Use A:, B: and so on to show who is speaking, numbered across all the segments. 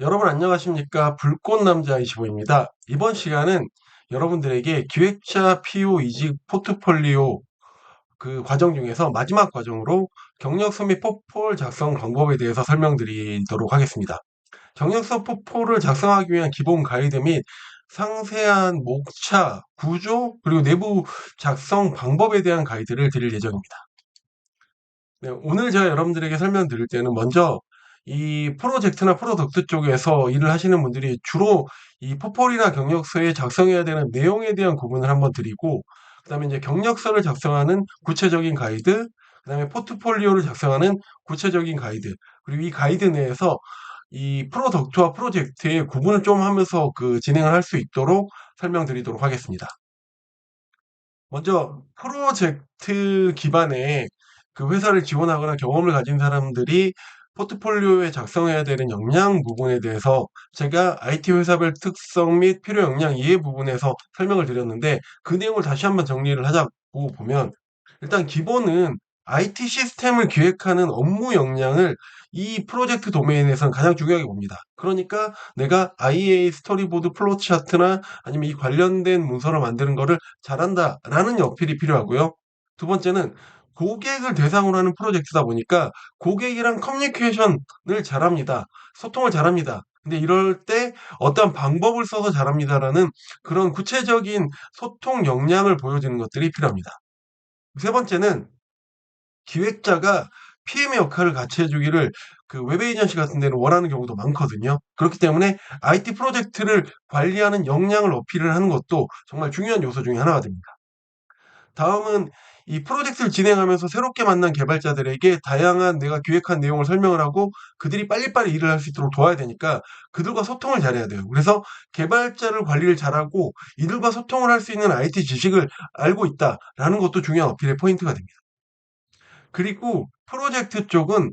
A: 여러분 안녕하십니까? 불꽃남자 25입니다. 이번 시간은 여러분들에게 기획자 PO 이직 포트폴리오 그 과정 중에서 마지막 과정으로 경력서 및 포폴 작성 방법에 대해서 설명드리도록 하겠습니다. 경력서 포폴을 작성하기 위한 기본 가이드 및 상세한 목차, 구조, 그리고 내부 작성 방법에 대한 가이드를 드릴 예정입니다. 네, 오늘 제가 여러분들에게 설명드릴 때는 먼저 이 프로젝트나 프로덕트 쪽에서 일을 하시는 분들이 주로 이 포폴이나 경력서에 작성해야 되는 내용에 대한 구분을 한번 드리고, 그다음에 이제 경력서를 작성하는 구체적인 가이드, 그다음에 포트폴리오를 작성하는 구체적인 가이드, 그리고 이 가이드 내에서 이 프로덕트와 프로젝트의 구분을 좀 하면서 진행을 할 수 있도록 설명드리도록 하겠습니다. 먼저 프로젝트 기반의 회사를 지원하거나 경험을 가진 사람들이 포트폴리오에 작성해야 되는 역량 부분에 대해서 제가 IT 회사별 특성 및 필요 역량 이해 부분에서 설명을 드렸는데, 그 내용을 다시 한번 정리를 하자고 보면, 일단 기본은 IT 시스템을 기획하는 업무 역량을 이 프로젝트 도메인에서는 가장 중요하게 봅니다. 그러니까 내가 IA 스토리보드 플로우 차트나 아니면 이 관련된 문서를 만드는 거를 잘한다라는 어필이 필요하고요. 두 번째는 고객을 대상으로 하는 프로젝트다 보니까 고객이랑 커뮤니케이션을 잘합니다. 소통을 잘합니다. 근데 이럴 때 어떤 방법을 써서 잘합니다라는 그런 구체적인 소통 역량을 보여주는 것들이 필요합니다. 세 번째는 기획자가 PM의 역할을 같이 해주기를 웹 에이전시 같은 데는 원하는 경우도 많거든요. 그렇기 때문에 IT 프로젝트를 관리하는 역량을 어필을 하는 것도 정말 중요한 요소 중에 하나가 됩니다. 다음은 이 프로젝트를 진행하면서 새롭게 만난 개발자들에게 다양한 내가 기획한 내용을 설명을 하고 그들이 빨리빨리 일을 할 수 있도록 도와야 되니까 그들과 소통을 잘해야 돼요. 그래서 개발자를 관리를 잘하고 이들과 소통을 할 수 있는 IT 지식을 알고 있다라는 것도 중요한 어필의 포인트가 됩니다. 그리고 프로젝트 쪽은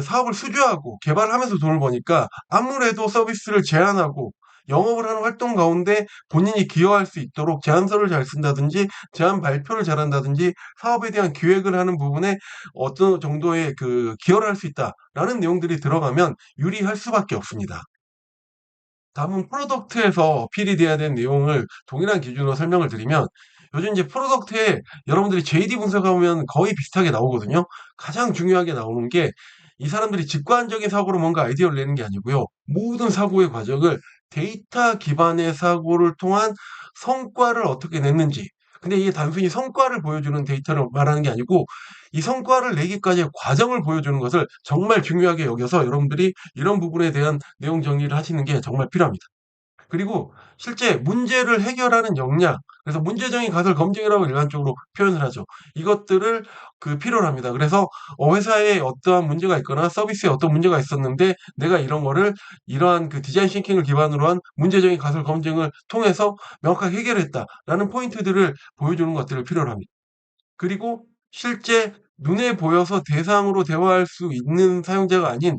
A: 사업을 수주하고 개발하면서 돈을 버니까 아무래도 서비스를 제안하고 영업을 하는 활동 가운데 본인이 기여할 수 있도록 제안서를 잘 쓴다든지 제안 발표를 잘한다든지 사업에 대한 기획을 하는 부분에 어떤 정도의 기여를 할 수 있다라는 내용들이 들어가면 유리할 수밖에 없습니다. 다음은 프로덕트에서 어필이 돼야 되는 내용을 동일한 기준으로 설명을 드리면, 요즘 이제 프로덕트에 여러분들이 JD 분석해 보면 거의 비슷하게 나오거든요. 가장 중요하게 나오는 게 이 사람들이 직관적인 사고로 뭔가 아이디어를 내는 게 아니고요. 모든 사고의 과정을 데이터 기반의 사고를 통한 성과를 어떻게 냈는지. 근데 이게 단순히 성과를 보여주는 데이터를 말하는 게 아니고 이 성과를 내기까지의 과정을 보여주는 것을 정말 중요하게 여겨서 여러분들이 이런 부분에 대한 내용 정리를 하시는 게 정말 필요합니다. 그리고 실제 문제를 해결하는 역량, 그래서 문제적인 가설 검증이라고 일반적으로 표현을 하죠. 이것들을 필요로 합니다. 그래서 회사에 어떠한 문제가 있거나 서비스에 어떤 문제가 있었는데 내가 이런 거를 이러한 디자인 싱킹을 기반으로 한 문제적인 가설 검증을 통해서 명확하게 해결했다라는 포인트들을 보여주는 것들을 필요로 합니다. 그리고 실제 눈에 보여서 대상으로 대화할 수 있는 사용자가 아닌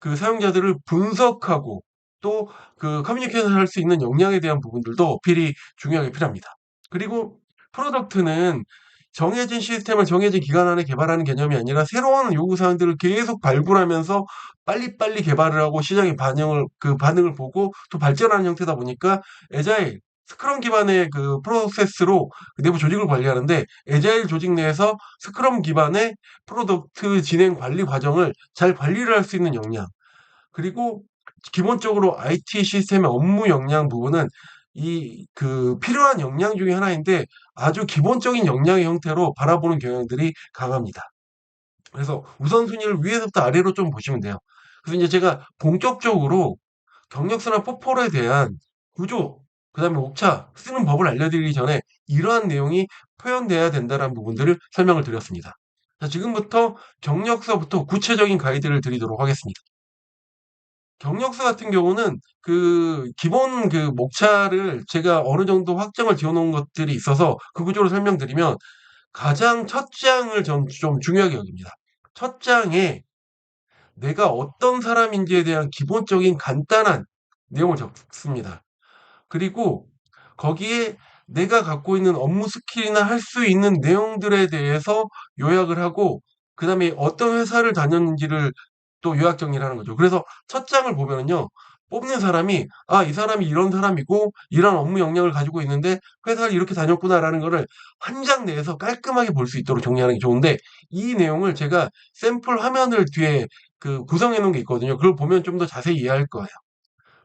A: 사용자들을 분석하고 또 커뮤니케이션을 할 수 있는 역량에 대한 부분들도 어필이 중요하게 필요합니다. 그리고 프로덕트는 정해진 시스템을 정해진 기간 안에 개발하는 개념이 아니라 새로운 요구 사항들을 계속 발굴하면서 빨리빨리 개발을 하고 시장의 반응을 보고 또 발전하는 형태다 보니까 애자일, 스크럼 기반의 프로세스로 내부 조직을 관리하는데, 애자일 조직 내에서 스크럼 기반의 프로덕트 진행 관리 과정을 잘 관리를 할 수 있는 역량, 그리고 기본적으로 IT 시스템의 업무 역량 부분은 필요한 역량 중에 하나인데 아주 기본적인 역량의 형태로 바라보는 경향들이 강합니다. 그래서 우선순위를 위에서부터 아래로 좀 보시면 돼요. 그래서 이제 제가 본격적으로 경력서나 포폴에 대한 구조, 그다음에 옥차 쓰는 법을 알려드리기 전에 이러한 내용이 표현돼야 된다는 부분들을 설명을 드렸습니다. 자, 지금부터 경력서부터 구체적인 가이드를 드리도록 하겠습니다. 경력서 같은 경우는 기본 목차를 제가 어느 정도 확정을 지어 놓은 것들이 있어서 그 구조를 설명드리면, 가장 첫 장을 좀 중요하게 여깁니다. 첫 장에 내가 어떤 사람인지에 대한 기본적인 간단한 내용을 적습니다. 그리고 거기에 내가 갖고 있는 업무 스킬이나 할 수 있는 내용들에 대해서 요약을 하고, 그다음에 어떤 회사를 다녔는지를 또 요약 정리를 하는 거죠. 그래서 첫 장을 보면은요. 뽑는 사람이 '아 이 사람이 이런 사람이고 이런 업무 역량을 가지고 있는데 회사를 이렇게 다녔구나.'라는 거를 한 장 내에서 깔끔하게 볼 수 있도록 정리하는 게 좋은데 이 내용을 제가 샘플 화면을 뒤에 구성해 놓은 게 있거든요. 그걸 보면 좀 더 자세히 이해할 거예요.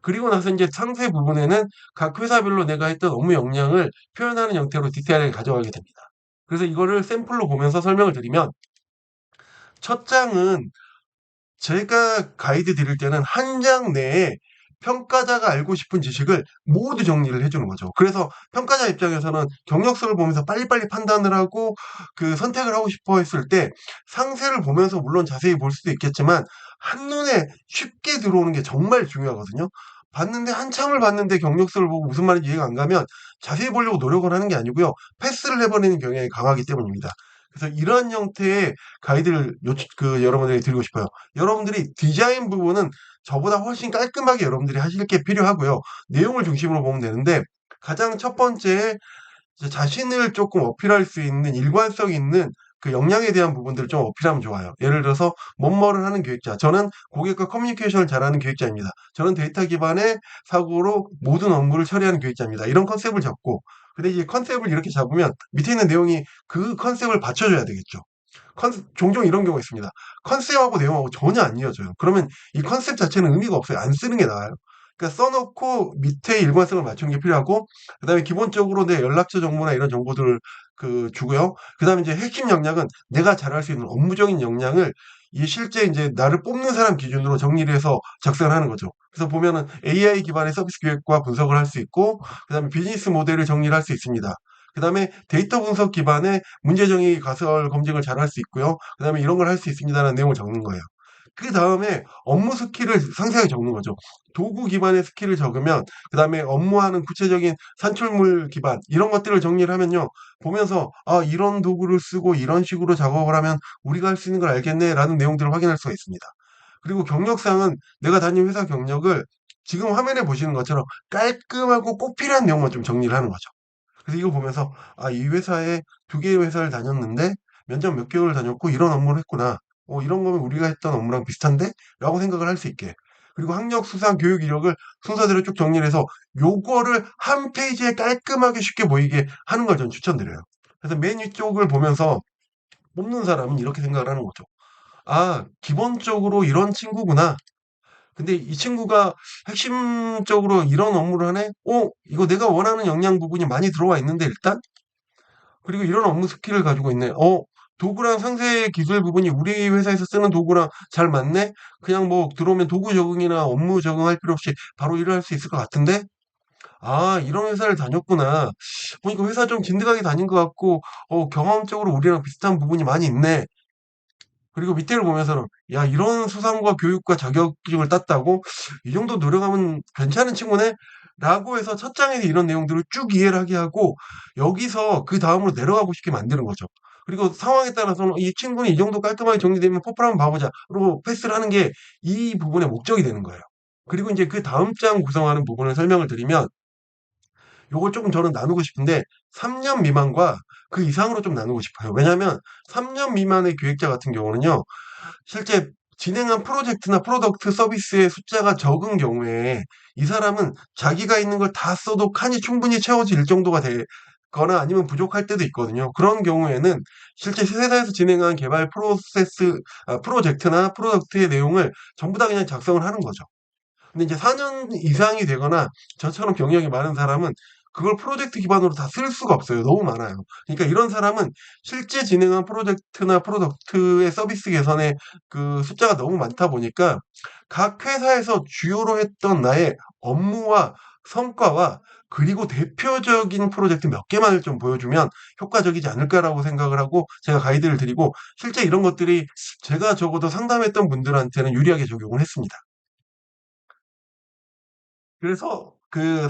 A: 그리고 나서 인제 상세 부분에는 각 회사별로 내가 했던 업무 역량을 표현하는 형태로 디테일하게 가져가게 됩니다. 그래서 이거를 샘플로 보면서 설명을 드리면 첫 장은 제가 가이드 드릴 때는 한 장 내에 평가자가 알고 싶은 지식을 모두 정리를 해 주는 거죠. 그래서 평가자 입장에서는 경력서를 보면서 빨리빨리 판단을 하고 선택을 하고 싶어 했을 때 상세를 보면서 물론 자세히 볼 수도 있겠지만 한눈에 쉽게 들어오는 게 정말 중요하거든요. 봤는데 한참을 봤는데 경력서를 보고 무슨 말인지 이해가 안 가면 자세히 보려고 노력을 하는 게 아니고요. 패스를 해 버리는 경향이 강하기 때문입니다. 그래서 이러한 형태의 가이드를 여러분들에게 드리고 싶어요. 여러분들이 디자인 부분은 저보다 훨씬 깔끔하게 여러분들이 하실 게 필요하고요. 내용을 중심으로 보면 되는데 가장 첫 번째 이제 자신을 조금 어필할 수 있는 일관성 있는 역량에 대한 부분들을 좀 어필하면 좋아요. 예를 들어서 뭐뭐를 하는 기획자. 저는 고객과 커뮤니케이션을 잘하는 기획자입니다. 저는 데이터 기반의 사고로 모든 업무를 처리하는 기획자입니다. 이런 컨셉을 잡고 근데 이제 컨셉을 이렇게 잡으면 밑에 있는 내용이 그 컨셉을 받쳐줘야 되겠죠. 종종 이런 경우가 있습니다. 컨셉하고 내용하고 전혀 안 이어져요. 그러면 이 컨셉 자체는 의미가 없어요. 안 쓰는 게 나아요. 그러니까 써 놓고 밑에 일관성을 맞추는 게 필요하고 그다음에 기본적으로 내 연락처 정보나 이런 정보들을 주고요. 그다음에 이제 핵심 역량은 내가 잘할 수 있는 업무적인 역량을 이 실제 인제 나를 뽑는 사람 기준으로 정리를 해서 작성을 하는 거죠. 그래서 보면은 AI 기반의 서비스 기획과 분석을 할 수 있고 그다음에 비즈니스 모델을 정리를 할 수 있습니다. 그다음에 데이터 분석 기반의 문제 정의 가설 검증을 잘할 수 있고요. 그다음에 이런 걸 할 수 있습니다라는 내용을 적는 거예요. 그다음에 업무 스킬을 상세하게 적는 거죠. 도구 기반의 스킬을 적으면 그다음에 업무하는 구체적인 산출물 기반 이런 것들을 정리를 하면요. 보면서 '아 이런 도구를 쓰고 이런 식으로 작업을 하면 우리가 할 수 있는 걸 알겠네.'라는 내용들을 확인할 수가 있습니다. 그리고 경력상은 내가 다닌 회사 경력을 지금 화면에 보시는 것처럼 깔끔하고 꼭 필요한 내용만 좀 정리를 하는 거죠. 그래서 이거 보면서 '아 이 회사에 두 개의 회사를 다녔는데 면접 몇 개월을 다녔고 이런 업무를 했구나. 이런 거면 우리가 했던 업무랑 비슷한데?'라고 생각을 할 수 있게. 그리고 학력, 수상, 교육 이력을 순서대로 쭉 정리를 해서 요거를 한 페이지에 깔끔하게 쉽게 보이게 하는 걸 저는 추천드려요. 그래서 맨 위쪽을 보면서 뽑는 사람은 이렇게 생각을 하는 거죠. '아 기본적으로 이런 친구구나. 근데 이 친구가 핵심적으로 이런 업무를 하네? 이거 내가 원하는 역량 부분이 많이 들어와 있는데 일단?' 그리고 이런 업무 스킬을 가지고 있네. 도구랑 상세 기술 부분이 우리 회사에서 쓰는 도구랑 잘 맞네? 그냥 뭐 들어오면 도구 적응이나 업무 적응할 필요 없이 바로 일을 할 수 있을 것 같은데? 아, 이런 회사를 다녔구나. 보니까 회사 좀 진득하게 다닌 것 같고, 경험적으로 우리랑 비슷한 부분이 많이 있네. 그리고 밑에를 보면서는, 야, 이런 수상과 교육과 자격증을 땄다고? 이 정도 노력하면 괜찮은 친구네? 라고 해서 첫 장에서 이런 내용들을 쭉 이해를 하게 하고, 여기서 그 다음으로 내려가고 싶게 만드는 거죠. 그리고 상황에 따라서는 이 친구는 이 정도 깔끔하게 정리되면 포플 한번 봐보자. 그리고 패스를 하는 게 이 부분의 목적이 되는 거예요. 그리고 이제 그 다음 장 구성하는 부분을 설명을 드리면, 요걸 조금 저는 나누고 싶은데 3년 미만과 그 이상으로 좀 나누고 싶어요. 왜냐하면 3년 미만의 기획자 같은 경우는요. 실제 진행한 프로젝트나 프로덕트 서비스의 숫자가 적은 경우에 이 사람은 자기가 있는 걸 다 써도 칸이 충분히 채워질 정도가 되거나 아니면 부족할 때도 있거든요. 그런 경우에는 실제 회사에서 진행한 개발 프로젝트나 프로덕트의 내용을 전부 다 그냥 작성을 하는 거죠. 근데 이제 4년 이상이 되거나 저처럼 경력이 많은 사람은 그걸 프로젝트 기반으로 다 쓸 수가 없어요. 너무 많아요. 그러니까 이런 사람은 실제 진행한 프로젝트나 프로덕트의 서비스 개선의 숫자가 너무 많다 보니까 각 회사에서 주요로 했던 나의 업무와 성과와 그리고 대표적인 프로젝트 몇 개만을 좀 보여주면 효과적이지 않을까라고 생각을 하고 제가 가이드를 드리고 실제 이런 것들이 제가 적어도 상담했던 분들한테는 유리하게 적용을 했습니다. 그래서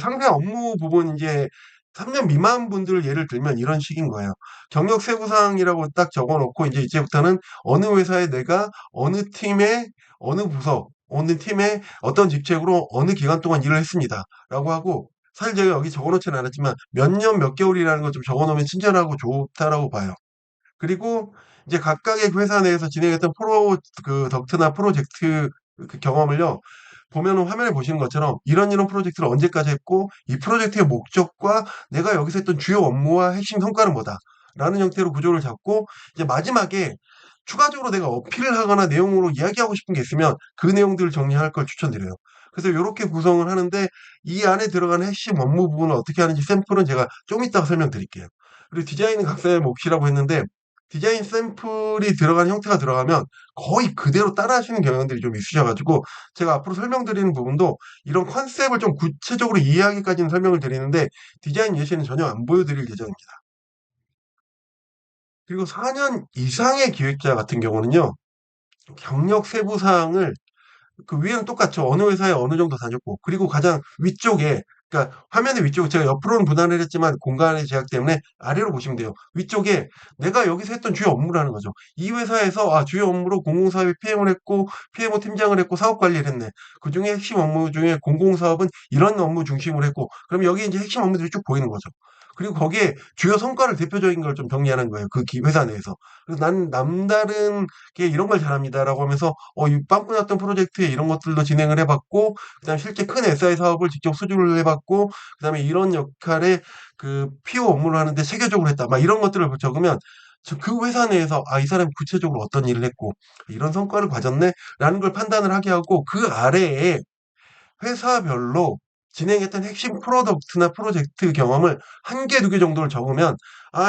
A: 상세 업무 부분 인제 3년 미만 분들을 예를 들면 이런 식인 거예요. 경력 세부사항이라고 딱 적어 놓고 인제 이제부터는 어느 회사에 내가 어느 팀의 어느 부서, 어느 팀의 어떤 직책으로 어느 기간 동안 일을 했습니다."라고 하고 사실 제가 여기 적어 놓지는 않았지만 몇 년 몇 개월이라는 걸 좀 적어 놓으면 친절하고 좋다라고 봐요. 그리고 이제 각각의 그 회사 내에서 진행했던 덕트나 프로젝트 그 경험을요, 보면은 화면에 보시는 것처럼 이런 프로젝트를 언제까지 했고, 이 프로젝트의 목적과 내가 여기서 했던 주요 업무와 핵심 성과는 뭐다. 라는 형태로 구조를 잡고, 이제 마지막에 추가적으로 내가 어필을 하거나 내용으로 이야기하고 싶은 게 있으면 그 내용들을 정리할 걸 추천드려요. 그래서 이렇게 구성을 하는데, 이 안에 들어가는 핵심 업무 부분을 어떻게 하는지 샘플은 제가 좀 이따가 설명드릴게요. 그리고 디자인은 각자의 몫이라고 했는데, 디자인 샘플이 들어가는 형태가 들어가면 거의 그대로 따라하시는 경향들이 좀 있으셔가지고, 제가 앞으로 설명드리는 부분도 이런 컨셉을 좀 구체적으로 이해하기까지는 설명을 드리는데, 디자인 예시는 전혀 안 보여드릴 예정입니다. 그리고 4년 이상의 기획자 같은 경우는요, 경력 세부 사항을 그 위에는 똑같죠. 어느 회사에 어느 정도 다녔고, 그리고 가장 위쪽에, 그러니까 화면의 위쪽에 제가 옆으로는 분할을 했지만 공간의 제약 때문에 아래로 보시면 돼요. 위쪽에 내가 여기서 했던 주요 업무라는 거죠. 이 회사에서 주요 업무로 공공사업에 PM을 했고, PMO 팀장을 했고, 사업 관리를 했네. 그 중에 핵심 업무 중에 공공사업은 이런 업무 중심으로 했고, 그럼 여기 이제 핵심 업무들이 쭉 보이는 거죠. 그리고 거기에 주요 성과를 대표적인 걸 좀 정리하는 거예요. 그 회사 내에서. 그래서 난 남다른 게 이런 걸 잘합니다라고 하면서 이 빵꾸 났던 프로젝트에 이런 것들도 진행을 해봤고, 그다음에 실제 큰 SI 사업을 직접 수주를 해봤고, 그다음에 이런 역할의 그 PO 업무를 하는데 체계적으로 했다. 막 이런 것들을 적으면 그 회사 내에서 이 사람이 구체적으로 어떤 일을 했고 이런 성과를 가졌네라는 걸 판단을 하게 하고, 그 아래에 회사별로 진행했던 핵심 프로덕트나 프로젝트 경험을 한 개, 두 개 정도를 적으면,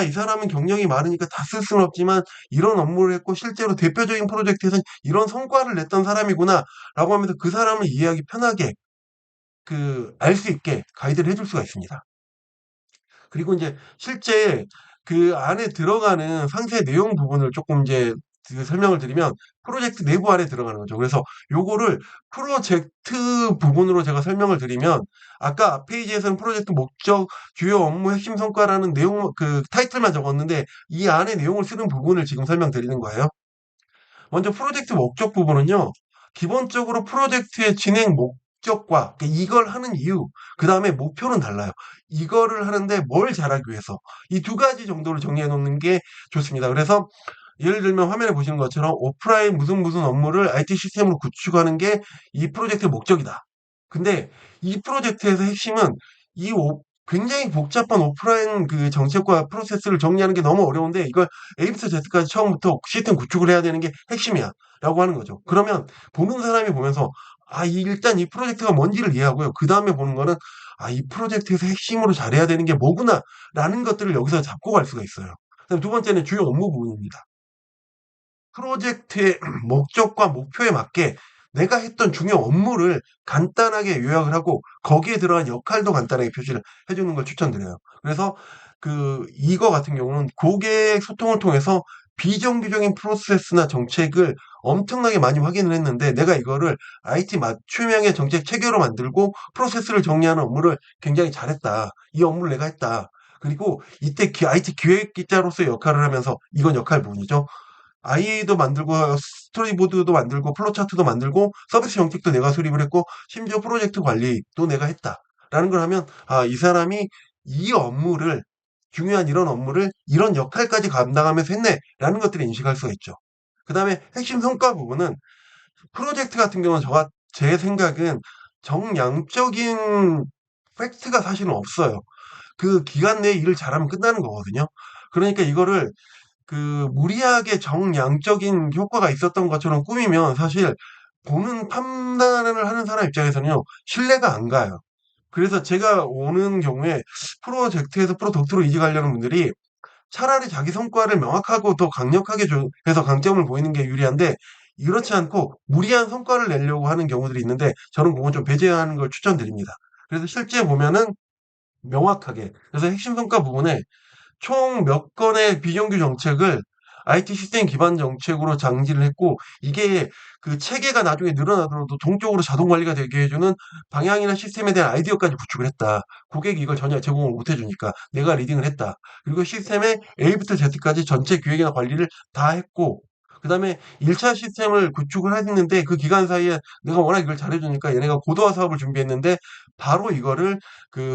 A: 이 사람은 경력이 많으니까 다 쓸 수는 없지만 이런 업무를 했고 실제로 대표적인 프로젝트에서는 이런 성과를 냈던 사람이구나 라고 하면서 그 사람을 이해하기 편하게 알 수 있게 가이드를 해줄 수가 있습니다. 그리고 이제 실제 그 안에 들어가는 상세 내용 부분을 조금 이제 설명을 드리면, 프로젝트 내부 안에 들어가는 거죠. 그래서 요거를 프로젝트 부분으로 제가 설명을 드리면, 아까 앞 페이지에서는 프로젝트 목적, 주요 업무 핵심 성과라는 내용 타이틀만 적었는데 이 안에 내용을 쓰는 부분을 지금 설명드리는 거예요. 먼저 프로젝트 목적 부분은요, 기본적으로 프로젝트의 진행 목적과 그러니까 이걸 하는 이유, 그 다음에 목표는 달라요. 이거를 하는데 뭘 잘하기 위해서 이 두 가지 정도를 정리해 놓는 게 좋습니다. 그래서 예를 들면 화면에 보시는 것처럼 오프라인 무슨 업무를 IT 시스템으로 구축하는 게 이 프로젝트의 목적이다. 근데 이 프로젝트에서 핵심은 이 굉장히 복잡한 오프라인 그 정책과 프로세스를 정리하는 게 너무 어려운데, 이걸 A부터 Z까지 처음부터 시스템 구축을 해야 되는 게 핵심이야 라고 하는 거죠. 그러면 보는 사람이 보면서 일단 이 프로젝트가 뭔지를 이해하고요. 그 다음에 보는 거는 이 프로젝트에서 핵심으로 잘해야 되는 게 뭐구나 라는 것들을 여기서 잡고 갈 수가 있어요. 그다음 두 번째는 주요 업무 부분입니다. 프로젝트의 목적과 목표에 맞게 내가 했던 중요 업무를 간단하게 요약을 하고 거기에 들어간 역할도 간단하게 표시를 해주는 걸 추천드려요. 그래서 이거 같은 경우는 고객 소통을 통해서 비정규적인 프로세스나 정책을 엄청나게 많이 확인을 했는데, 내가 이거를 IT 맞춤형의 정책 체계로 만들고 프로세스를 정리하는 업무를 굉장히 잘했다. 이 업무를 내가 했다. 그리고 이때 IT 기획자로서의 역할을 하면서, 이건 역할 부분이죠. IA도 만들고 스토리보드도 만들고 플로차트도 만들고 서비스 정책도 내가 수립을 했고 심지어 프로젝트 관리도 내가 했다라는 걸 하면, 이 사람이 이 업무를, 중요한 이런 업무를 이런 역할까지 감당하면서 했네라는 것들을 인식할 수가 있죠. 그 다음에 핵심 성과 부분은, 프로젝트 같은 경우는 제 생각은 정량적인 팩트가 사실은 없어요. 그 기간 내에 일을 잘하면 끝나는 거거든요. 그러니까 이거를 무리하게 정량적인 효과가 있었던 것처럼 꾸미면 사실 보는 판단을 하는 사람 입장에서는요, 신뢰가 안 가요. 그래서 제가 오는 경우에 프로젝트에서 프로덕트로 이직하려는 분들이 차라리 자기 성과를 명확하고 더 강력하게 해서 강점을 보이는 게 유리한데, 이렇지 않고 무리한 성과를 내려고 하는 경우들이 있는데, 저는 그건 좀 배제하는 걸 추천드립니다. 그래서 실제 보면은 명확하게, 그래서 핵심 성과 부분에 총 몇 건의 비정규 정책을 IT 시스템 기반 정책으로 장치를 했고, 이게 그 체계가 나중에 늘어나더라도 동적으로 자동 관리가 되게 해주는 방향이나 시스템에 대한 아이디어까지 구축을 했다. 고객이 이걸 전혀 제공을 못 해주니까 내가 리딩을 했다. 그리고 시스템의 A부터 Z까지 전체 기획이나 관리를 다 했고, 그 다음에 1차 시스템을 구축을 했는데 그 기간 사이에 내가 워낙 이걸 잘해주니까 얘네가 고도화 사업을 준비했는데, 바로 이거를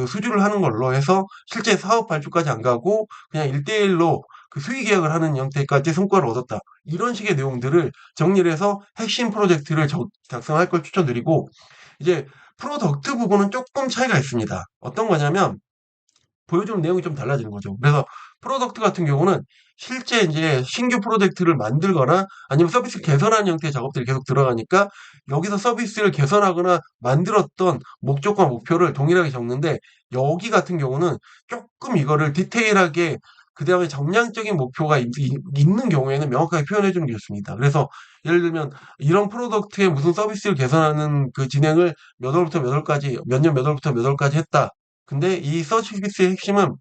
A: 수주를 하는 걸로 해서 실제 사업 발주까지 안 가고 그냥 1대1로 그 수의 계약을 하는 형태까지 성과를 얻었다. 이런 식의 내용들을 정리를 해서 핵심 프로젝트를 작성할 걸 추천드리고, 이제 프로덕트 부분은 조금 차이가 있습니다. 어떤 거냐면 보여주는 내용이 좀 달라지는 거죠. 그래서 프로덕트 같은 경우는 실제 이제 신규 프로젝트를 만들거나 아니면 서비스 개선하는 형태의 작업들이 계속 들어가니까 여기서 서비스를 개선하거나 만들었던 목적과 목표를 동일하게 적는데, 여기 같은 경우는 조금 이거를 디테일하게 그다음에 정량적인 목표가 있는 경우에는 명확하게 표현해 주는 게 좋습니다. 그래서 예를 들면 이런 프로덕트의 무슨 서비스를 개선하는 그 진행을 몇 월부터 몇 월까지, 몇 년 몇 월부터 몇 월까지 했다. 근데 이 서비스의 핵심은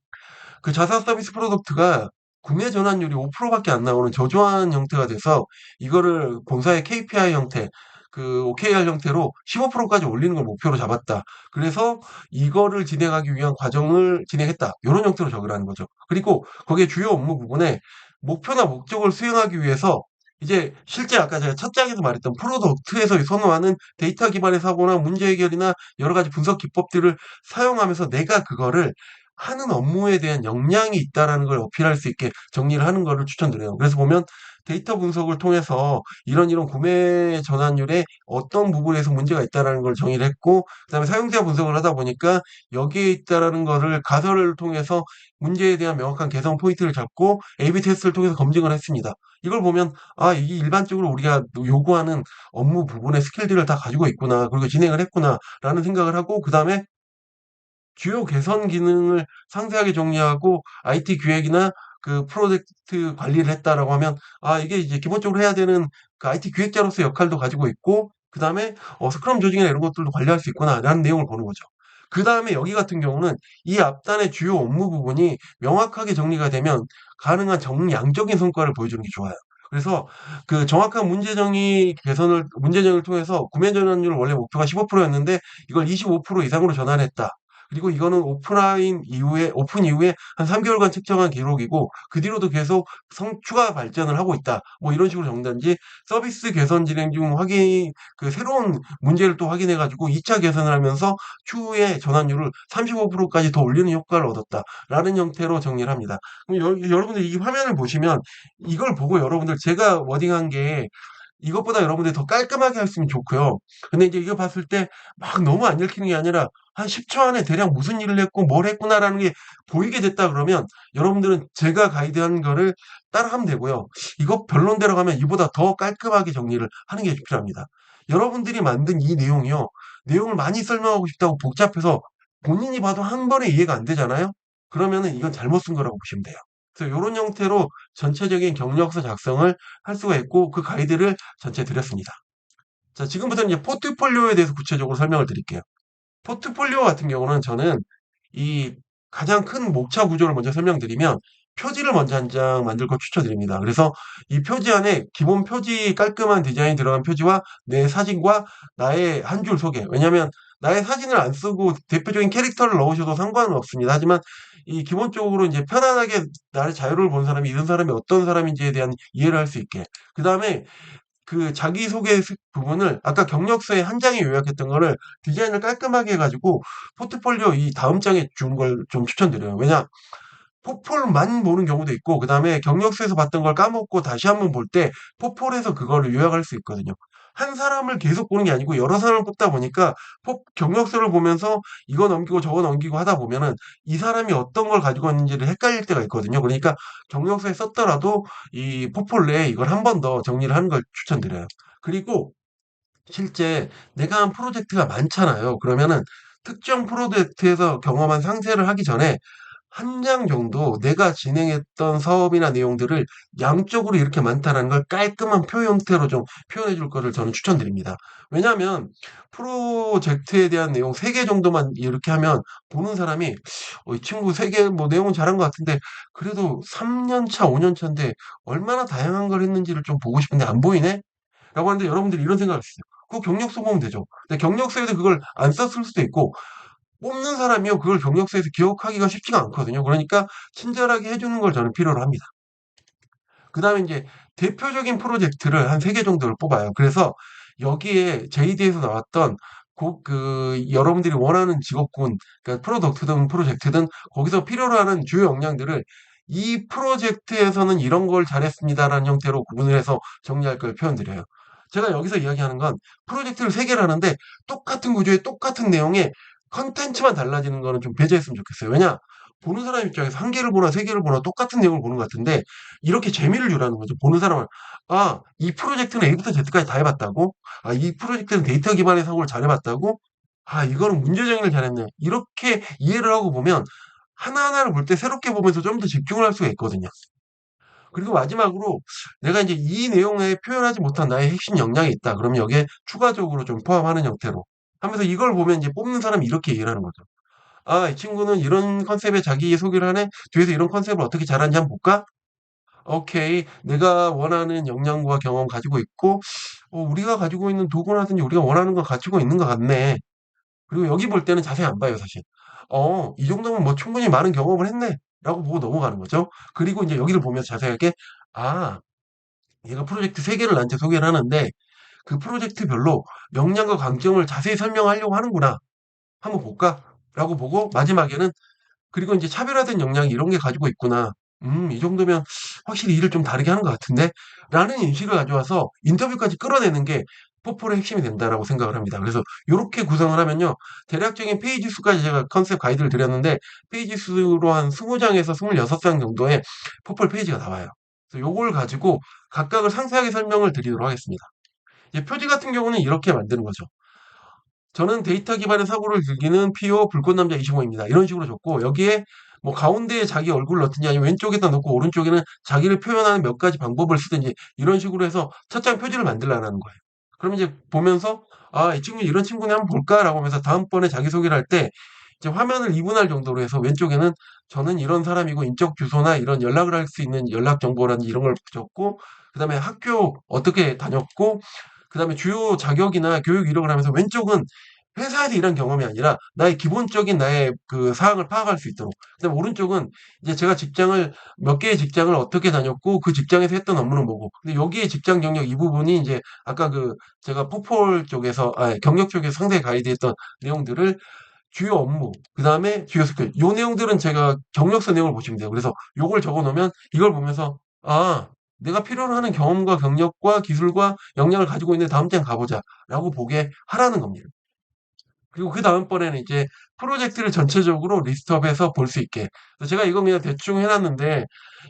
A: 그 자사 서비스 프로덕트가 구매 전환율이 5%밖에 안 나오는 저조한 형태가 돼서 이거를 본사의 KPI 형태, 그 OKR 형태로 15%까지 올리는 걸 목표로 잡았다. 그래서 이거를 진행하기 위한 과정을 진행했다. 이런 형태로 적으라는 거죠. 그리고 거기에 주요 업무 부분에 목표나 목적을 수행하기 위해서 이제 실제 아까 제가 첫 장에서 말했던 프로덕트에서 선호하는 데이터 기반의 사고나 문제 해결이나 여러 가지 분석 기법들을 사용하면서 내가 그거를 하는 업무에 대한 역량이 있다라는 걸 어필할 수 있게 정리를 하는 거를 추천드려요. 그래서 보면 데이터 분석을 통해서 이런 구매 전환율에 어떤 부분에서 문제가 있다라는 걸 정의를 했고, 그다음에 사용자 분석을 하다 보니까 여기에 있다라는 거를 가설을 통해서 문제에 대한 명확한 개선 포인트를 잡고 A/B 테스트를 통해서 검증을 했습니다. 이걸 보면 아, 이게 일반적으로 우리가 요구하는 업무 부분의 스킬들을 다 가지고 있구나, 그리고 진행을 했구나라는 생각을 하고, 그다음에 주요 개선 기능을 상세하게 정리하고 IT 기획이나 그 프로젝트 관리를 했다라고 하면 아, 이게 이제 기본적으로 해야 되는 그 IT 기획자로서 역할도 가지고 있고, 그다음에 스크럼 조직이나 이런 것들도 관리할 수 있구나라는 내용을 보는 거죠. 그다음에 여기 같은 경우는 이 앞단의 주요 업무 부분이 명확하게 정리가 되면 가능한 정량적인 성과를 보여주는 게 좋아요. 그래서 그 정확한 문제 정의를 통해서 구매 전환율 원래 목표가 15%였는데 이걸 25% 이상으로 전환했다. 그리고 이거는 오픈 이후에 한 3개월간 측정한 기록이고 그 뒤로도 계속 추가 발전을 하고 있다. 뭐 이런 식으로 적는다든지, 서비스 개선 진행 중 그 새로운 문제를 또 확인해 가지고 2차 개선을 하면서 추후에 전환율을 35%까지 더 올리는 효과를 얻었다라는 형태로 정리를 합니다. 그럼 여러분들 이 화면을 보시면 이걸 보고 여러분들 제가 워딩한 게 이것보다 여러분들이 더 깔끔하게 했으면 좋고요. 근데 이제 이거 봤을 때 막 너무 안 읽히는 게 아니라 한 10초 안에 대략 무슨 일을 했고 뭘 했구나라는 게 보이게 됐다 그러면 여러분들은 제가 가이드한 거를 따라하면 되고요. 이거 변론대로 가면 이보다 더 깔끔하게 정리를 하는 게 필요합니다. 여러분들이 만든 이 내용이요. 내용을 많이 설명하고 싶다고 복잡해서 본인이 봐도 한 번에 이해가 안 되잖아요. 그러면은 이건 잘못 쓴 거라고 보시면 돼요. 그래서 요런 형태로 전체적인 경력서 작성을 할 수가 있고 그 가이드를 전체 드렸습니다. 자, 지금부터는 이제 포트폴리오에 대해서 구체적으로 설명을 드릴게요. 포트폴리오 같은 경우는 저는 이 가장 큰 목차 구조를 먼저 설명드리면 표지를 먼저 한 장 만들 걸 추천드립니다. 그래서 이 표지 안에 기본 표지 깔끔한 디자인이 들어간 표지와 내 사진과 나의 한 줄 소개. 왜냐하면 나의 사진을 안 쓰고 대표적인 캐릭터를 넣으셔도 상관은 없습니다. 하지만 이 기본적으로 이제 편안하게 나의 자유를 본 사람이 이런 사람이 어떤 사람인지에 대한 이해를 할 수 있게. 그 다음에 그 자기소개 부분을 아까 경력서에 한 장에 요약했던 거를 디자인을 깔끔하게 해가지고 포트폴리오 이 다음 장에 준 걸 좀 추천드려요. 왜냐, 포폴만 보는 경우도 있고, 그 다음에 경력서에서 봤던 걸 까먹고 다시 한번 볼 때 포폴에서 그거를 요약할 수 있거든요. 한 사람을 계속 보는 게 아니고 여러 사람을 뽑다 보니까 경력서를 보면서 이거 넘기고 저거 넘기고 하다 보면은 이 사람이 어떤 걸 가지고 있는지를 헷갈릴 때가 있거든요. 그러니까 경력서에 썼더라도 이 포폴 내에 이걸 한 번 더 정리를 하는 걸 추천드려요. 그리고 실제 내가 한 프로젝트가 많잖아요. 그러면은 특정 프로젝트에서 경험한 상세를 하기 전에 한 장 정도 내가 진행했던 사업이나 내용들을 양적으로 이렇게 많다라는 걸 깔끔한 표 형태로 좀 표현해 줄 거를 저는 추천드립니다. 왜냐하면 프로젝트에 대한 내용 3개 정도만 이렇게 하면 보는 사람이 이 친구 3개 뭐 내용은 잘한 것 같은데 그래도 3년 차, 5년 차인데 얼마나 다양한 걸 했는지를 좀 보고 싶은데 안 보이네? 라고 하는데 여러분들이 이런 생각을 했어요. 그 경력서 보면 되죠. 근데 경력서에도 그걸 안 썼을 수도 있고 뽑는 사람이요. 그걸 경력서에서 기억하기가 쉽지가 않거든요. 그러니까 친절하게 해주는 걸 저는 필요로 합니다. 그 다음에 이제 대표적인 프로젝트를 한 3개 정도를 뽑아요. 그래서 여기에 JD에서 나왔던 여러분들이 원하는 직업군, 그러니까 프로덕트든 프로젝트든 거기서 필요로 하는 주요 역량들을 이 프로젝트에서는 이런 걸 잘했습니다라는 형태로 구분을 해서 정리할 걸 표현드려요. 제가 여기서 이야기하는 건 프로젝트를 3개를 하는데 똑같은 구조에 똑같은 내용에 컨텐츠만 달라지는 거는 좀 배제했으면 좋겠어요. 왜냐? 보는 사람 입장에서 1개를 보나 3개를 보나 똑같은 내용을 보는 것 같은데 이렇게 재미를 주라는 거죠. 보는 사람은 아, 이 프로젝트는 A부터 Z까지 다 해봤다고? 아, 이 프로젝트는 데이터 기반의 사고를 잘 해봤다고? 아, 이거는 문제 정리를 잘했네. 이렇게 이해를 하고 보면 하나하나를 볼 때 새롭게 보면서 좀 더 집중을 할 수가 있거든요. 그리고 마지막으로 내가 이제 이 내용에 표현하지 못한 나의 핵심 역량이 있다. 그러면 여기에 추가적으로 좀 포함하는 형태로 하면서 이걸 보면 이제 뽑는 사람이 이렇게 이해를 하는 거죠. 아, 이 친구는 이런 컨셉의 자기 소개를 하네? 뒤에서 이런 컨셉을 어떻게 잘하는지 한번 볼까? 오케이. 내가 원하는 역량과 경험 가지고 있고, 우리가 가지고 있는 도구라든지 우리가 원하는 걸 가지고 있는 것 같네. 그리고 여기 볼 때는 자세히 안 봐요, 사실. 이 정도면 뭐 충분히 많은 경험을 했네. 라고 보고 넘어가는 거죠. 그리고 이제 여기를 보면서 자세하게, 아, 얘가 프로젝트 3개를 나한테 소개를 하는데, 그 프로젝트별로 역량과 강점을 자세히 설명하려고 하는구나. 한번 볼까? 라고 보고, 마지막에는 그리고 이제 차별화된 역량 이런 게 가지고 있구나. 이 정도면 확실히 일을 좀 다르게 하는 것 같은데? 라는 인식을 가져와서 인터뷰까지 끌어내는 게 포폴의 핵심이 된다라고 생각을 합니다. 그래서 요렇게 구성을 하면요. 대략적인 페이지 수까지 제가 컨셉 가이드를 드렸는데 페이지 수로 한 20장에서 26장 정도의 포폴 페이지가 나와요. 그래서 요걸 가지고 각각을 상세하게 설명을 드리도록 하겠습니다. 이제 표지 같은 경우는 이렇게 만드는 거죠. 저는 데이터 기반의 사고를 즐기는 PO 불꽃남자 25입니다. 이런 식으로 줬고 여기에 뭐 가운데에 자기 얼굴을 넣든지 아니면 왼쪽에다 넣고 오른쪽에는 자기를 표현하는 몇 가지 방법을 쓰든지 이런 식으로 해서 첫 장 표지를 만들라는 거예요. 그럼 이제 보면서 아, 이 친구 이런 친구네 한번 볼까라고 하면서 다음번에 자기소개를 할 때 이제 화면을 이분할 정도로 해서 왼쪽에는 저는 이런 사람이고 인적 주소나 이런 연락을 할 수 있는 연락 정보라든지 이런 걸 적고 그다음에 학교 어떻게 다녔고 그다음에 주요 자격이나 교육 이력을 하면서 왼쪽은 회사에서 일한 경험이 아니라 나의 기본적인 나의 그 사항을 파악할 수 있도록. 그다음에 오른쪽은 이제 제가 직장을 몇 개의 직장을 어떻게 다녔고 그 직장에서 했던 업무는 뭐고. 근데 여기에 직장 경력 이 부분이 이제 아까 그 제가 포폴 쪽에서 경력 쪽에서 상세히 가이드했던 내용들을 주요 업무, 그다음에 주요 스킬. 요 내용들은 제가 경력서 내용을 보시면 돼요. 그래서 요걸 적어 놓으면 이걸 보면서 아, 내가 필요로 하는 경험과 경력과 기술과 역량을 가지고 있는데 다음 장 가보자라고 보게 하라는 겁니다. 그리고 그 다음번에는 이제 프로젝트를 전체적으로 리스트업해서 볼 수 있게. 그래서 제가 이거 그냥 대충 해놨는데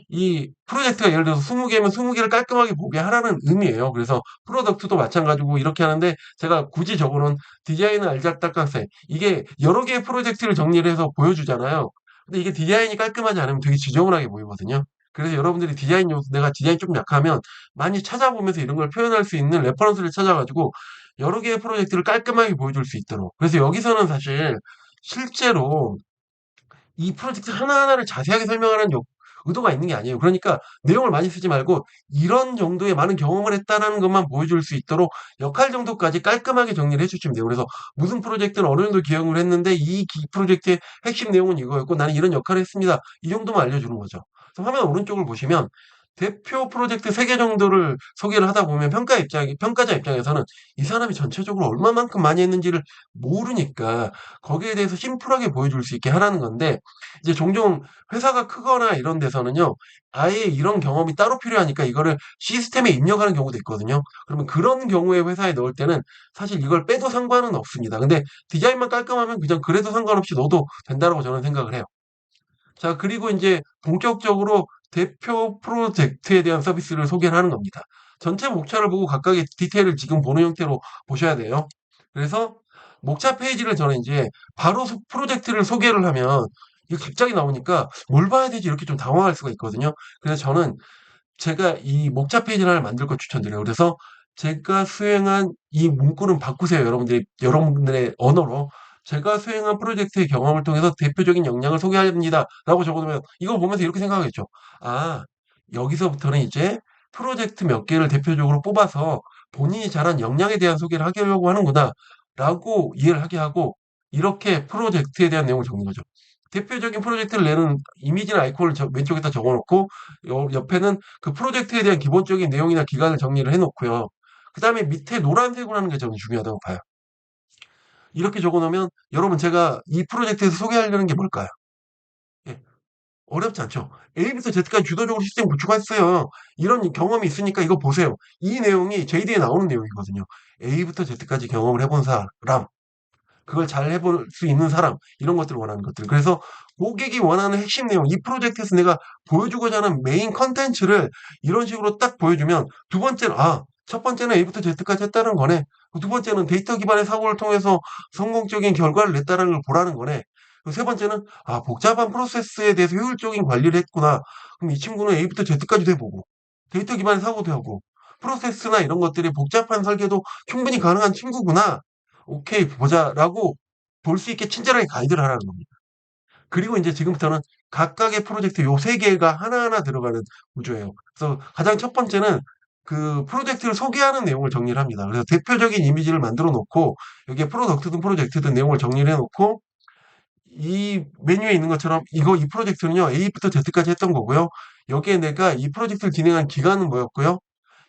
A: 이 프로젝트가 예를 들어서 20개면 20개를 깔끔하게 보게 하라는 의미예요. 그래서 프로덕트도 마찬가지고 이렇게 하는데 제가 굳이 적어놓은 디자인은 알작딱딱세. 이게 여러 개의 프로젝트를 정리를 해서 보여주잖아요. 근데 이게 디자인이 깔끔하지 않으면 되게 지저분하게 보이거든요. 그래서 여러분들이 디자인 요소, 내가 디자인 좀 약하면 많이 찾아보면서 이런 걸 표현할 수 있는 레퍼런스를 찾아가지고 여러 개의 프로젝트를 깔끔하게 보여줄 수 있도록. 그래서 여기서는 사실 실제로 이 프로젝트 하나하나를 자세하게 설명하는 의도가 있는 게 아니에요. 그러니까 내용을 많이 쓰지 말고 이런 정도의 많은 경험을 했다라는 것만 보여줄 수 있도록 역할 정도까지 깔끔하게 정리를 해주시면 돼요. 그래서 무슨 프로젝트는 어느 정도 기억을 했는데 이 프로젝트의 핵심 내용은 이거였고 나는 이런 역할을 했습니다. 이 정도만 알려주는 거죠. 그래서 화면 오른쪽을 보시면 대표 프로젝트 3개 정도를 소개를 하다 보면 평가자 입장에서는 이 사람이 전체적으로 얼마만큼 많이 했는지를 모르니까 거기에 대해서 심플하게 보여줄 수 있게 하라는 건데 이제 종종 회사가 크거나 이런 데서는요. 아예 이런 경험이 따로 필요하니까 이거를 시스템에 입력하는 경우도 있거든요. 그러면 그런 경우에 회사에 넣을 때는 사실 이걸 빼도 상관은 없습니다. 근데 디자인만 깔끔하면 그냥 그래도 상관없이 넣어도 된다라고 저는 생각을 해요. 자, 그리고 인제 본격적으로 대표 프로젝트에 대한 서비스를 소개를 하는 겁니다. 전체 목차를 보고 각각의 디테일을 지금 보는 형태로 보셔야 돼요. 그래서 목차 페이지를 저는 인제 바로 프로젝트를 소개를 하면 이게 갑자기 나오니까 '뭘 봐야 되지?' 이렇게 좀 당황할 수가 있거든요. 그래서 저는 제가 이 목차 페이지를 하나 만들 걸 추천드려요. 그래서 제가 수행한 이 문구는 바꾸세요. 여러분들의 언어로. "제가 수행한 프로젝트의 경험을 통해서 대표적인 역량을 소개합니다."라고 적어 놓으면 이걸 보면서 이렇게 생각하겠죠. '아, 여기서부터는 이제 프로젝트 몇 개를 대표적으로 뽑아서 본인이 잘한 역량에 대한 소개를 하려고 하는구나.'라고 이해를 하게 하고 이렇게 프로젝트에 대한 내용을 적는 거죠. 대표적인 프로젝트를 내는 이미지나 아이콘을 왼쪽에다 적어 놓고 옆에는 그 프로젝트에 대한 기본적인 내용이나 기간을 정리를 해 놓고요. 그다음에 밑에 노란색으로 하는 게 저는 중요하다고 봐요. 이렇게 적어 놓으면 여러분 제가 이 프로젝트에서 소개하려는 게 뭘까요? 예. 어렵지 않죠. A부터 Z까지 주도적으로 시스템 구축했어요. 이런 경험이 있으니까 이거 보세요. 이 내용이 JD에 나오는 내용이거든요. A부터 Z까지 경험을 해본 사람, 그걸 잘 해볼 수 있는 사람, 이런 것들을 원하는 것들. 그래서 고객이 원하는 핵심 내용, 이 프로젝트에서 내가 보여주고자 하는 메인 컨텐츠를 이런 식으로 딱 보여주면, 두 번째는, 첫 번째는 A부터 Z까지 했다는 거네. 두 번째는 데이터 기반의 사고를 통해서 성공적인 결과를 냈다는 걸 보라는 거네. 세 번째는, 복잡한 프로세스에 대해서 효율적인 관리를 했구나. 그럼 이 친구는 A부터 Z까지도 해보고, 데이터 기반의 사고도 하고, 프로세스나 이런 것들이 복잡한 설계도 충분히 가능한 친구구나. 오케이, 보자라고 볼 수 있게 친절하게 가이드를 하라는 겁니다. 그리고 이제 지금부터는 각각의 프로젝트 요 세 개가 하나하나 들어가는 구조예요. 그래서 가장 첫 번째는 그 프로젝트를 소개하는 내용을 정리를 합니다. 그래서 대표적인 이미지를 만들어 놓고 여기에 프로덕트든 프로젝트든 내용을 정리를 해 놓고 이 메뉴에 있는 것처럼 이 프로젝트는요, A부터 Z까지 했던 거고요. 여기에 내가 이 프로젝트를 진행한 기간은 뭐였고요.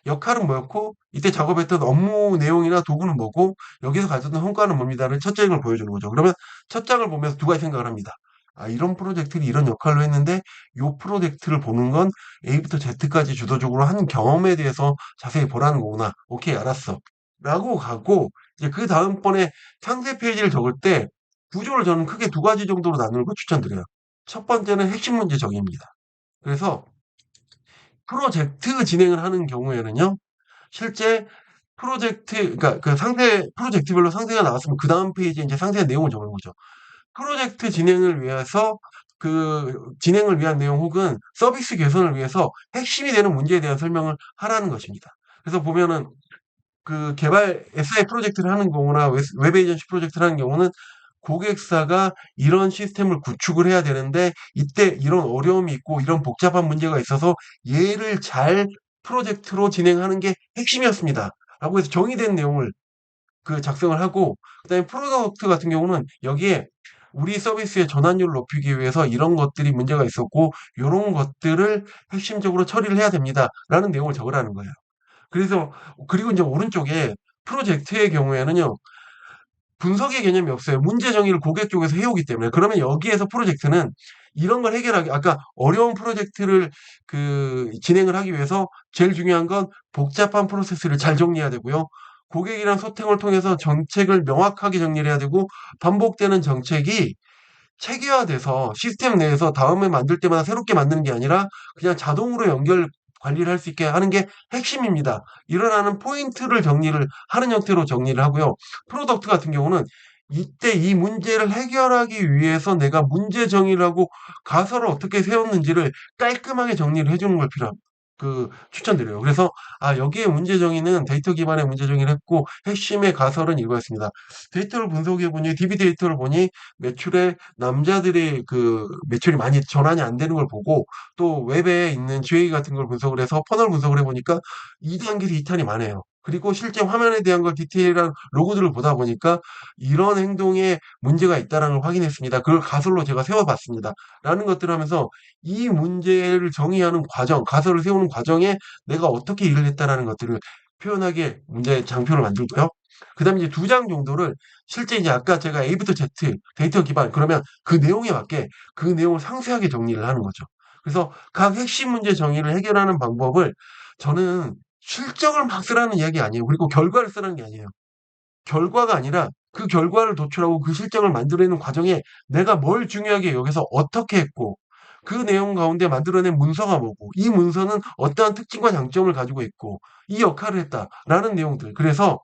A: 역할은 뭐였고, 이때 작업했던 업무 내용이나 도구는 뭐고, 여기서 가졌던 성과는 뭡니다를 첫 장을 보여주는 거죠. 그러면 첫 장을 보면서 두 가지 생각을 합니다. 이런 프로젝트를 이런 역할로 했는데, 이 프로젝트를 보는 건 A부터 Z까지 주도적으로 한 경험에 대해서 자세히 보라는 거구나. 오케이, 알았어. 라고 가고, 이제 그 다음번에 상세 페이지를 적을 때, 구조를 저는 크게 두 가지 정도로 나누는 걸 추천드려요. 첫 번째는 핵심 문제 정의입니다. 그래서 프로젝트 진행을 하는 경우에는요, 실제 그러니까 그 프로젝트별로 상세가 나왔으면 그 다음 페이지에 이제 상세한 내용을 적는 거죠. 프로젝트 진행을 위해서 진행을 위한 내용 혹은 서비스 개선을 위해서 핵심이 되는 문제에 대한 설명을 하라는 것입니다. 그래서 보면은 그 개발 SI 프로젝트를 하는 경우나 웹 에이전시 프로젝트를 하는 경우는 고객사가 이런 시스템을 구축을 해야 되는데 이때 이런 어려움이 있고 이런 복잡한 문제가 있어서 얘를 잘 프로젝트로 진행하는 게 핵심이었습니다. 라고 해서 정의된 내용을 작성을 하고 그다음에 프로덕트 같은 경우는 여기에 우리 서비스의 전환율을 높이기 위해서 이런 것들이 문제가 있었고 요런 것들을 핵심적으로 처리를 해야 됩니다.라는 내용을 적으라는 거예요. 그래서 그리고 이제 오른쪽에 프로젝트의 경우에는요. 분석의 개념이 없어요. 문제 정의를 고객 쪽에서 해오기 때문에. 그러면 여기에서 프로젝트는 이런 걸 해결하기 아까 어려운 프로젝트를 진행을 하기 위해서 제일 중요한 건 복잡한 프로세스를 잘 정리해야 되고요. 고객이랑 소통을 통해서 정책을 명확하게 정리를 해야 되고 반복되는 정책이 체계화돼서 시스템 내에서 다음에 만들 때마다 새롭게 만드는 게 아니라 그냥 자동으로 연결 관리를 할 수 있게 하는 게 핵심입니다. 일어나는 포인트를 정리를 하는 형태로 정리를 하고요. 프로덕트 같은 경우는 이때 이 문제를 해결하기 위해서 내가 문제 정의를 하고 가설을 어떻게 세웠는지를 깔끔하게 정리를 해주는 걸 추천드려요. 그래서 여기에 문제 정의는 데이터 기반의 문제 정의를 했고 핵심의 가설은 이거였습니다. 데이터를 분석해 보니 DB 데이터를 보니 매출에 남자들의 매출이 많이 전환이 안 되는 걸 보고 또 웹에 있는 GA 같은 걸 분석을 해서 퍼널 분석을 해보니까 2단계에서 이탈이 많아요. 그리고 실제 화면에 대한 걸 디테일한 로고들을 보다 보니까 이런 행동에 문제가 있다는 걸 확인했습니다. 그걸 가설로 제가 세워봤습니다. 라는 것들을 하면서 이 문제를 정의하는 과정, 가설을 세우는 과정에 내가 어떻게 일을 했다라는 것들을 표현하게 문제 장표를 만들고요. 그 다음에 이제 두 장 정도를 실제 이제 아까 제가 A부터 Z 데이터 기반 그러면 그 내용에 맞게 그 내용을 상세하게 정리를 하는 거죠. 그래서 각 핵심 문제 정의를 해결하는 방법을 저는 실적을 막 쓰라는 이야기 아니에요. 그리고 결과를 쓰라는 게 아니에요. 결과가 아니라 그 결과를 도출하고 그 실적을 만들어내는 과정에 내가 뭘 중요하게 여기서 어떻게 했고 그 내용 가운데 만들어낸 문서가 뭐고 이 문서는 어떠한 특징과 장점을 가지고 있고 이 역할을 했다라는 내용들. 그래서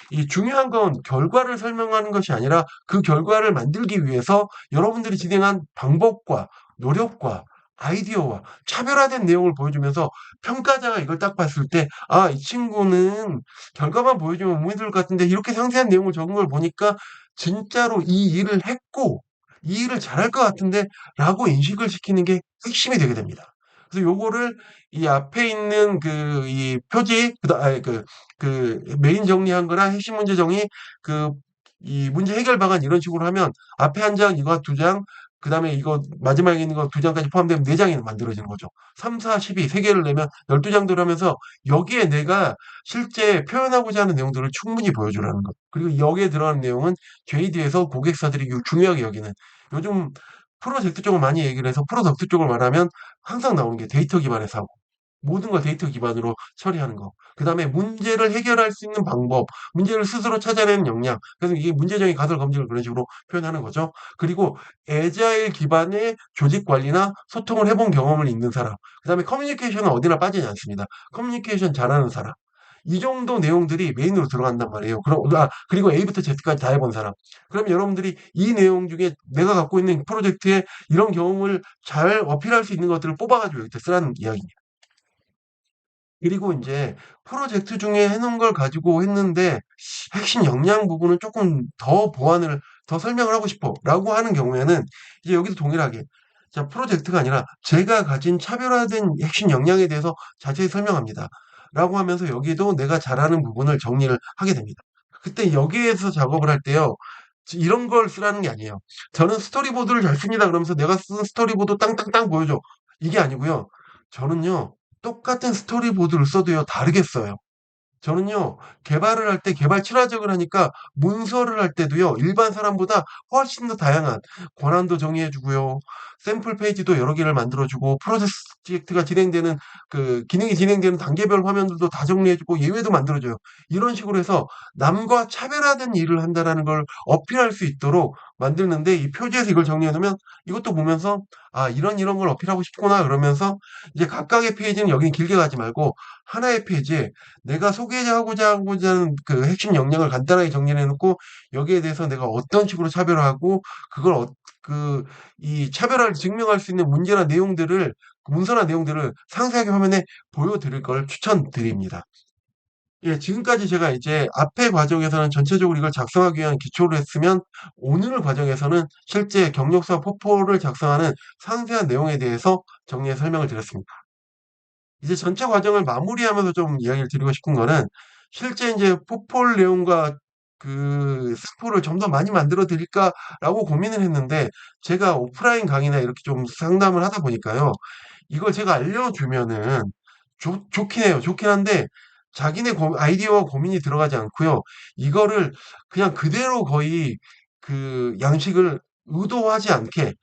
A: 이 중요한 건 결과를 설명하는 것이 아니라 그 결과를 만들기 위해서 여러분들이 진행한 방법과 노력과 아이디어와 차별화된 내용을 보여주면서 평가자가 이걸 딱 봤을 때, 이 친구는 결과만 보여주면 못 믿을 것 같은데 이렇게 상세한 내용을 적은 걸 보니까 진짜로 이 일을 했고 이 일을 잘할 것 같은데 라고 인식을 시키는 게 핵심이 되게 됩니다. 그래서 요거를 이 앞에 있는 이 표지, 메인 정리한 거랑 핵심 문제 정의, 이 문제 해결 방안 이런 식으로 하면 앞에 한 장, 이거 두 장, 그 다음에 이거 마지막에 있는 거 두 장까지 포함되면 네 장이 만들어지는 거죠. 3, 4, 12, 세 개를 내면 12장들 하면서 여기에 내가 실제 표현하고자 하는 내용들을 충분히 보여주라는 것. 그리고 여기에 들어가는 내용은 JD에서 고객사들이 중요하게 여기는 요즘 프로젝트 쪽을 많이 얘기를 해서 프로덕트 쪽을 말하면 항상 나오는 게 데이터 기반의 사고. 모든 걸 데이터 기반으로 처리하는 거. 그다음에 문제를 해결할 수 있는 방법, 문제를 스스로 찾아내는 역량. 그래서 이게 문제적인 가설 검증을 그런 식으로 표현하는 거죠. 그리고 애자일 기반의 조직 관리나 소통을 해본 경험을 있는 사람. 그다음에 커뮤니케이션은 어디나 빠지지 않습니다. 커뮤니케이션 잘하는 사람. 이 정도 내용들이 메인으로 들어간단 말이에요. 그리고 A부터 Z까지 다 해본 사람. 그럼 여러분들이 이 내용 중에 내가 갖고 있는 프로젝트에 이런 경험을 잘 어필할 수 있는 것들을 뽑아가지고 여기다 쓰라는 이야기입니다. 그리고 인제 프로젝트 중에 해 놓은 걸 가지고 했는데 핵심 역량 부분은 쪼끔 더 보완을 더 설명을 하고 싶어라고 하는 경우에는 이제 여기도 동일하게 자 프로젝트가 아니라 제가 가진 차별화된 핵심 역량에 대해서 자세히 설명합니다.라고 하면서 여기도 내가 잘하는 부분을 정리를 하게 됩니다. 그때 여기에서 작업을 할 때요. 이런 걸 쓰라는 게 아니에요. "저는 스토리보드를 잘 씁니다." 그러면서 "내가 쓴 스토리보드 땅땅땅 보여줘." 이게 아니고요. 저는요. 똑같은 스토리보드를 써도요 다르게 써요. 저는요, 개발을 할 때 개발 친화적을 하니까 문서를 할 때도요, 일반 사람보다 훨씬 더 다양한 권한도 정의해 주고요. 샘플 페이지도 여러 개를 만들어 주고 프로젝트가 진행되는 기능이 진행되는 단계별 화면들도 다 정리해 주고 예외도 만들어 줘요. 이런 식으로 해서 남과 차별화된 일을 한다라는 걸 어필할 수 있도록 만드는데 이 표지에서 이걸 정리해 놓으면 이것도 보면서 '아 이런 걸 어필하고 싶구나.' 그러면서 이제 각각의 페이지는 여기는 길게 가지 말고 하나의 페이지에 내가 소개하고자 하는 그 핵심 역량을 간단하게 정리를 해 놓고 여기에 대해서 내가 어떤 식으로 차별화하고 그걸 이 차별화를 증명할 수 있는 문제나 내용들을 문서나 내용들을 상세하게 화면에 보여 드릴 걸 추천드립니다. 예 지금까지 제가 이제 앞의 과정에서는 전체적으로 이걸 작성하기 위한 기초를 했으면 오늘 과정에서는 실제 경력서 포폴을 작성하는 상세한 내용에 대해서 정리해 설명을 드렸습니다. 이제 전체 과정을 마무리하면서 좀 이야기를 드리고 싶은 거는 실제 인제 '포폴 내용과 스포를 좀 더 많이 만들어 드릴까?'라고 고민을 했는데 제가 오프라인 강의나 이렇게 좀 상담을 하다 보니까요. 이걸 제가 알려주면은 좋긴 해요. 좋긴 한데 자기네 아이디어와 고민이 들어가지 않고요. 이거를 그냥 그대로 거의 양식을 의도하지 않게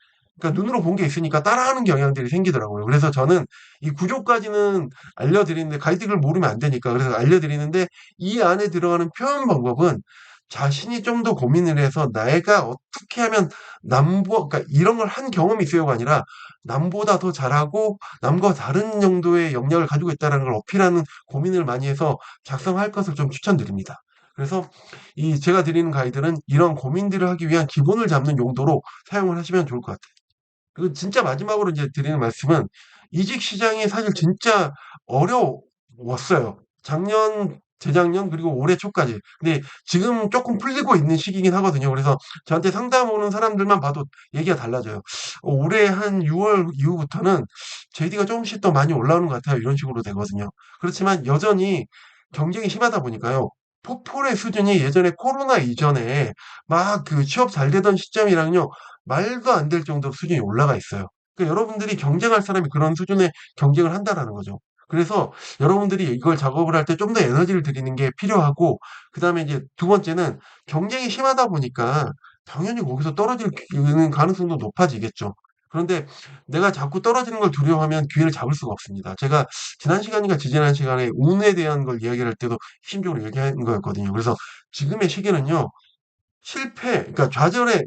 A: 그러니까 눈으로 본 게 있으니까 따라하는 경향들이 생기더라고요. 그래서 저는 이 구조까지는 알려드리는데 가이드를 모르면 안 되니까 그래서 알려드리는데 이 안에 들어가는 표현 방법은 자신이 좀 더 고민을 해서 내가 어떻게 하면 그러니까 이런 걸 한 경험이 있어요가 아니라 남보다 더 잘하고 남과 다른 정도의 역량을 가지고 있다라는 걸 어필하는 고민을 많이 해서 작성할 것을 좀 추천드립니다. 그래서 이 제가 드리는 가이드는 이런 고민들을 하기 위한 기본을 잡는 용도로 사용을 하시면 좋을 것 같아요. 그리고 진짜 마지막으로 이제 드리는 말씀은 이직 시장이 사실 진짜 어려웠어요. 작년, 재작년 그리고 올해 초까지. 근데 지금 쪼끔 풀리고 있는 시기이긴 하거든요. 그래서 저한테 상담 오는 사람들만 봐도 얘기가 달라져요. 올해 한 6월 이후부터는 JD가 쪼금씩 더 많이 올라오는 것 같아요. 이런 식으로 되거든요. 그렇지만 여전히 경쟁이 심하다 보니까요. 포폴의 수준이 예전에 코로나 이전에 막 취업 잘 되던 시점이랑요. 말도 안 될 정도로 수준이 올라가 있어요. 그러니까 여러분들이 경쟁할 사람이 그런 수준의 경쟁을 한다라는 거죠. 그래서 여러분들이 이걸 작업을 할 때 좀 더 에너지를 들이는 게 필요하고 그다음에 이제 두 번째는 경쟁이 심하다 보니까 당연히 거기서 떨어질 가능성도 높아지겠죠. 그런데 내가 자꾸 떨어지는 걸 두려워하면 기회를 잡을 수가 없습니다. 제가 지난 시간인가 지지난 시간에 운에 대한 걸 이야기를 할 때도 핵심적으로 얘기한 거였거든요. 그래서 지금의 시기는요. 그러니까 좌절의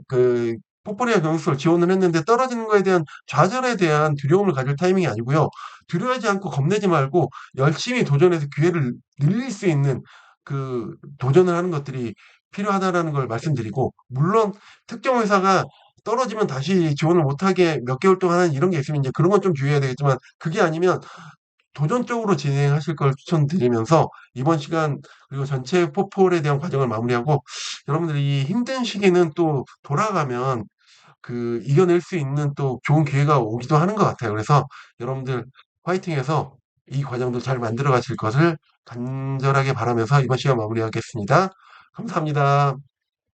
A: 포폴이나 경영학을 지원을 했는데 떨어지는 거에 대한 좌절에 대한 두려움을 가질 타이밍이 아니고요. 두려워하지 않고 겁내지 말고 열심히 도전해서 기회를 늘릴 수 있는 도전을 하는 것들이 필요하다라는 걸 말씀드리고 물론 특정 회사가 떨어지면 다시 지원을 못하게 몇 개월 동안 하는 이런 게 있으면 인제 그런 건 좀 주의해야 되겠지만 그게 아니면 도전적으로 진행하실 걸 추천드리면서 이번 시간 그리고 전체 포폴에 대한 과정을 마무리하고 여러분들이 이 힘든 시기는 또 돌아가면 이겨낼 수 있는 또 좋은 기회가 오기도 하는 것 같아요. 그래서 여러분들 화이팅해서 이 과정도 잘 만들어 가실 것을 간절하게 바라면서 이번 시간 마무리하겠습니다. 감사합니다.